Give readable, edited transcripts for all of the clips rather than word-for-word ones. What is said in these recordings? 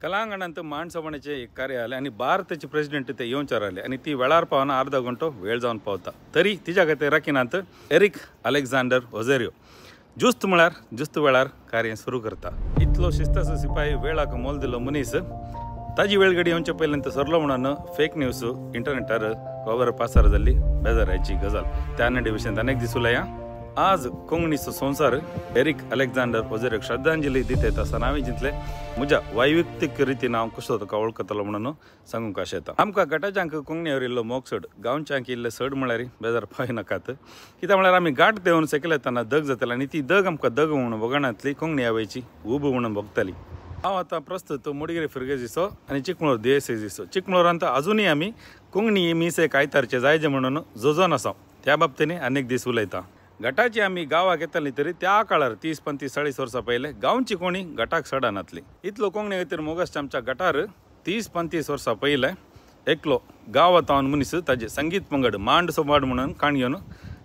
कलांगणांत माणसवण्याचे एक कार्य आले आणि भारताचे प्रेसिडेंट ते येऊन राहिले आणि ती वेळार पावना अर्धा घंटो वेळ जावन पावता तरी तिच्या खातीर राखीनांत एरिक अलेक्झांडर ओझेरियो जुस्त म्हळ्यार जुस्त वेळार कार्य सुरू करता. इतलो शिस्ताचो सिपाही वेळाक मोल दिलो मनीस ताजी वेळगडी येवचे पयलीं सरलो म्हणून फेक न्यूज इंटरनेटार खबर पासार जाल्ली बेजाराची गजाल. त्या नडे विशयी अनेक दिसूला आज कोंकणीचो संसार एरिक अलेक्झांडर ओझेरियोक श्रद्धांजली दिते असताना हांवें चिंतलें म्हज्या वैयक्तीक रितीन हांव कसो ताका वळखतलो म्हणून सांगूंक आशा येता. आमकां गटाच्यांक कोंकणीवर इल्लो मोग चड, गांवच्यांक इल्ले चड म्हळ्यार बेजार पावय नाकात. कित्याक म्हळ्यार आमी गाठ देंवन सकयल येताना दग जाताली आनी ती दग आमकां दग म्हणून बगणांतली कोंकणी आवयची उब म्हणून बगताली. हांव आतां प्रस्तुत मुडगेरे फिरगेजीचो आनी चिकमळूर देसाईजीचो. चिकमळूरांत अजुनूय आमी कोंकणी मीस एक आयतारचे जायचे म्हणून जोजोन आसा. त्या बाबतींनी अनेक दीस उलयता. गटाची आमी गांवाक येताली तरी त्या काळार 30-35-40 वर्सां पयले गांवची कोणी गटाक सडनातली. इतलो कोंकणी खातीर मोग आसता आमच्या गटार 30-35 वर्सां पयले एकलो गांवांतावन मनीस ताजे संगीत पंगड मांड सोबाड म्हणून काण घेवन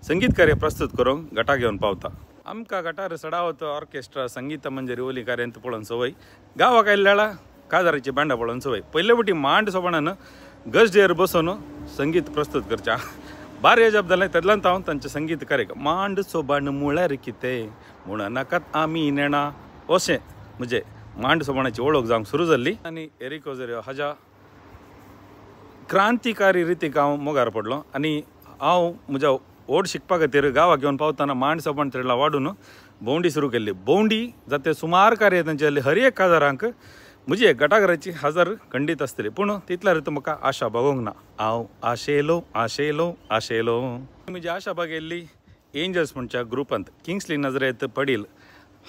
संगीत कार्य प्रस्तुत करूंक गटाक घेवन पावता. आमकां गटार सडावत ऑर्केस्ट्रा संगीत मंजरी ओली कार्यांत पळोवन संवय, गांवाक आयल्या वेळा काजाराची बांडां पळोवन संवय. पयले फावटी मांड सोबाडान गजडेर बसून संगीत प्रस्तुत करच्या बारी अजाप जालें. तेदलांत हांव तांचे संगीत कार्यक्रम मांड सोबाण म्हळ्यार कितें म्हणनाकात आमी नेणा अशें म्हणजे मांड सोबाणाची वळख जावंक सुरू जाल्ली. आनी एरिक ओझेरियो हाज्या क्रांतिकारी रितीक हांव मोगार पडलो आनी हांव म्हज्या ओड शिकपा खातीर गांवाक घेवन पावतना मांड सोबाण तेडला वाडून भोंवडी सुरू केल्ली. भोंवडी जाते सुमार कार्य तांचे हर एक काजारांक म्हजी गटाघराची हजर खंडीत आसतली. पूण तितल्या रिती म्हाका आशा बागोवंक ना. हांव आशेलो आशेलो आशेलो म्हजी आशा बागेल्ली एंजल्स म्हणच्या ग्रुपांत किंग्सली नजरेत पडील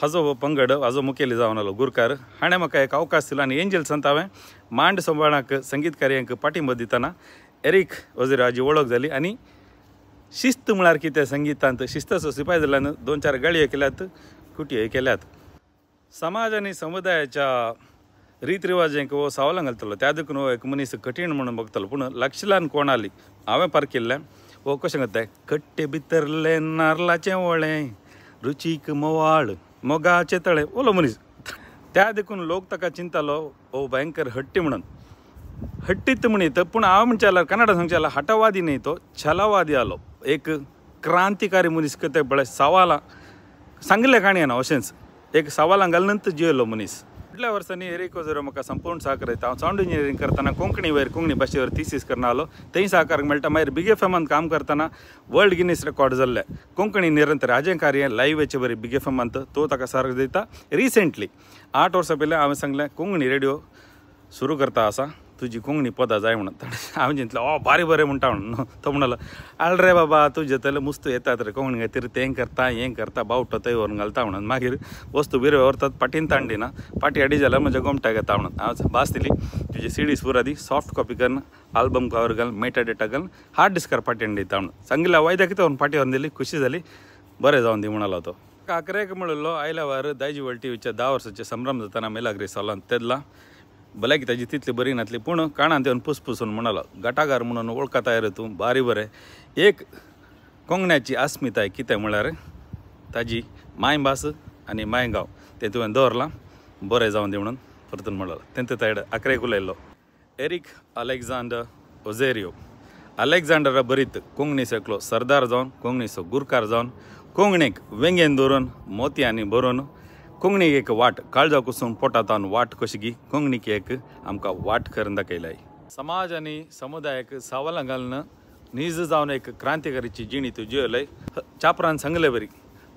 हाजो पंगड हाजो मुखेली जावन आलो गुरकार. हाणें म्हाका एक अवकाश दिलो आनी एंजल्सांत हांवें मांड सोबाणाक संगीत कार्यांक पाठिंबो दितना एरिक ओझेरियो हाजी वळख जाली. आनी शिस्त म्हळ्यार कितें संगीतांत शिस्ताचो सिपाय जाल्यान 2-4 गाळयो केल्यात, कुटयो केल्यात. समाज आनी समुदायाच्या रीत रिवाजांक वो सावलां घालतलो त्या देखून हो एक मनीस कठीण म्हणून बगतलो. पूण लक्षलान कोण आली हांवें पारकिल्लें वो कशें करता कट्टे भितरले नारलाचें वळें रुचीक मोवाळ मोगाचें तळें ओलो मनीस. त्या देखून लोक ताका चिंतालो ओ भयंकर हट्टी म्हणून. हट्टीत म्हणीत पूण हांव म्हणचे जाल्यार कन्नडांत सांगचे जाल्यार हटवादी न्ही तो छलवादी आलो. एक क्रांतिकारी मनीस कते पळय सवालां सांगले काणयना अशेंच एक सवालां घालनंत जियेलो मनीस. फाटल्या वर्सांनी एरिक ओझेरियो म्हाका संपूर्ण सहकार दिता. हांव सावंड इंजिनियरींग करतना कोंकणी भाशेवर थिसीस करना आलो. थंय सहकार मेळटा. मागीर बिग एफएमान काम करतना वर्ल्ड गिनीस रेकॉर्ड जाल्ले कोंकणी निरंतर हाजें कार्य लायव्हचे बरें बिग एफएमांत तो ताका सहकार दिता. रिसेंटली 8 वर्सां पयलीं हांवें सांगलें कोंकणी रेडिओ सुरू करता आसा तुजी कोंकणी पदां जाय म्हणून. हांवें चिंतलें बारी बरें म्हणटा म्हणून. तो म्हणलो आल रे बाबा तुजे तले मुस्त येतात रे कोंकणी खातीर तें करता हें करता बावटो थंय व्हरून घालता म्हणून. मागीर वस्तू बिरो व्हरतात पाटीन तांडिना पाटी हाडी जाल्यार म्हज्या गोमट्याक येता म्हणून. हांव भास दिली तुजी सीडीज पुरा दी सॉफ्ट कॉपी कर आल्बम कवर घाल मेटा डेटा घाल हार्ड डिस्कार पाटी दिता म्हणून सांगिल्लें. वायद्या कितें व्हरून पाटी व्हरून दिली खुशी जाली. बरें जावन दी म्हणलो तो. आकरेक म्हणलो आयल्या वार दायजी वर्ल्ड टीव्हीच्या 10 वर्साचे संभ्रम जाताना मेलाग्रेस सालान तेदला भलायकी ताजी तितली बरी नातली. पूण काणांत येवन पुसपुसून म्हणलो गटागार म्हणून वळखता रे तूं बारी बरें. एक कोंकण्याची अस्मिताय कितें म्हळ्यार ताजी मायभास आनी मायगांव तें तुवें दवरलां बरें जावन दी म्हणून परतून म्हणलो. तेंत तायड आकरेक उलयल्लो एरिक अलेक्झांडर ओझेरियो. अलेक्झांडरा बरीत कोंकणीचो एकलो सरदार जावन कोंकणीचो गुरकार जावन कोंकणीक वेंगेन दवरून मोतयांनी भरून कोंकणीक एक वाट काळजा कुसून पोटांतान वाट कशी गी कोंकणीक एक आमकां वाट करून दाखयलाय. समाज आनी समुदायाक सावलां घालून नीज जावन एक क्रांतिकारीची जिणी तूं जियलय. चापरान सांगलें बरी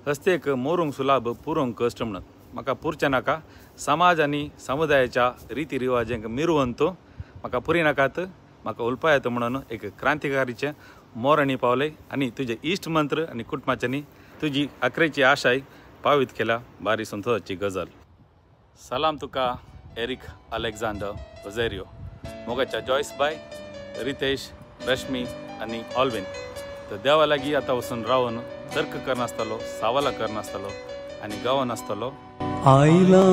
हस्तेक मोरूंक सुलाभ पुरोंक कश्ट म्हणून. म्हाका पुरचें नाका समाज आनी समुदायाच्या रिती रिवाजांक मिरवून तूं म्हाका पुरी नाकात म्हाका उलपा येता म्हणून एक क्रांतिकारीचें मोरणी पावलय. आनी तुजे इश्ट मंत्र आनी कुटुंबाच्यांनी तुजी आखरेची आशाय पावीत केल्या बारी संतोशाची गजाल. सलाम तुका एरिक अलेक्झांडर ओझेरियो. मोगाच्या जॉयस बाय रितेश रश्मी आनी ऑल्विन. तर देवा लागीं आतां वचून रावन तर्क करनासतलो सावला करनासतलो आनी गावनासतलो. आयला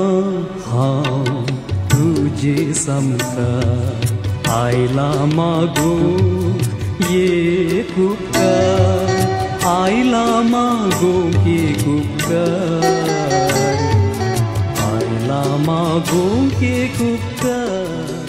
हांव तुजे समकार आयला मागो एक उपकार आयला मागो एक उपकार आयला आयला मागूंक एक उपकार